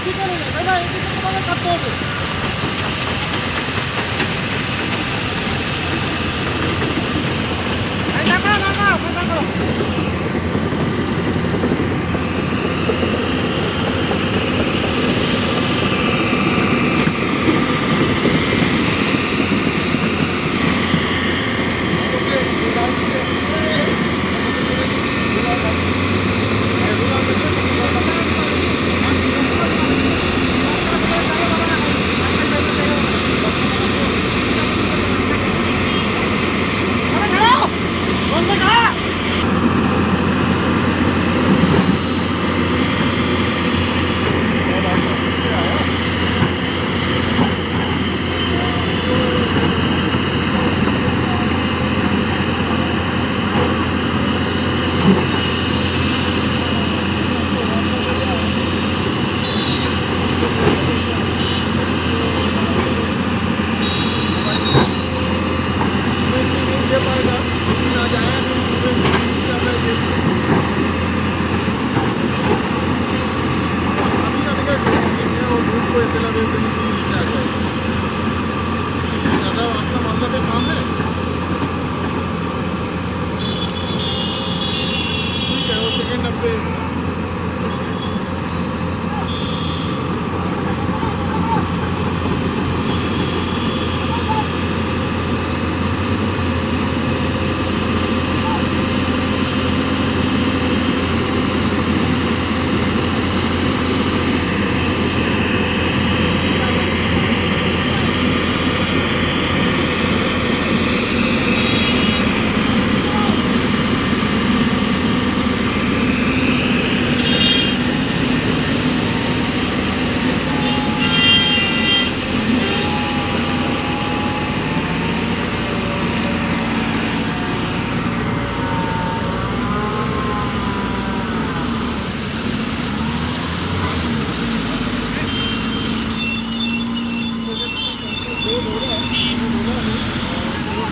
ভিতরে না দাদা, এদিকে তোমাকে কাটতে হবে। নামাও নামাও ফাঁকা করো।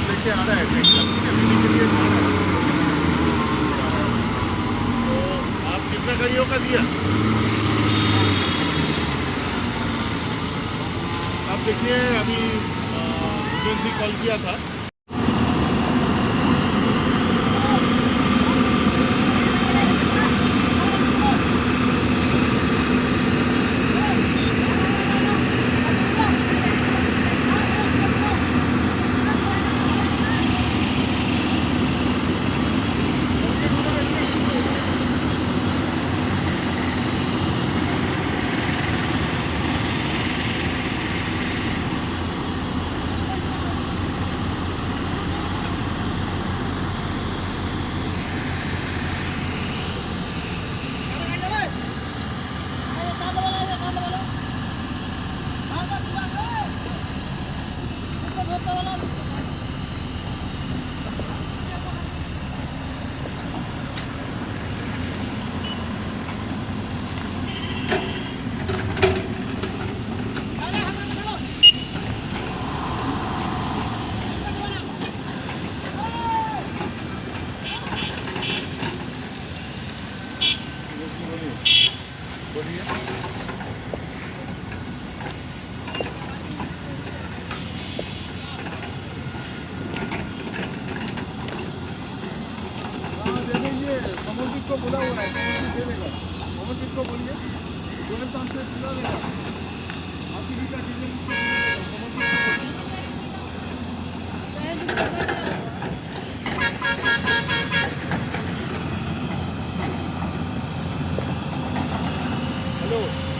लेके आ रहा है के लिए जा रहा है। तो आप कितना गाड़ियों का दिया? आप देखिए अभी इमरजेंसी कॉल किया था। कमलजीत को बोला हुआ है, कमलजीत दे देगा। कमलजीत को बोलिए तुरंत हमसे दिला देगा। 80 लीटर डीजल कमलजीत को बोलिए। हेलो।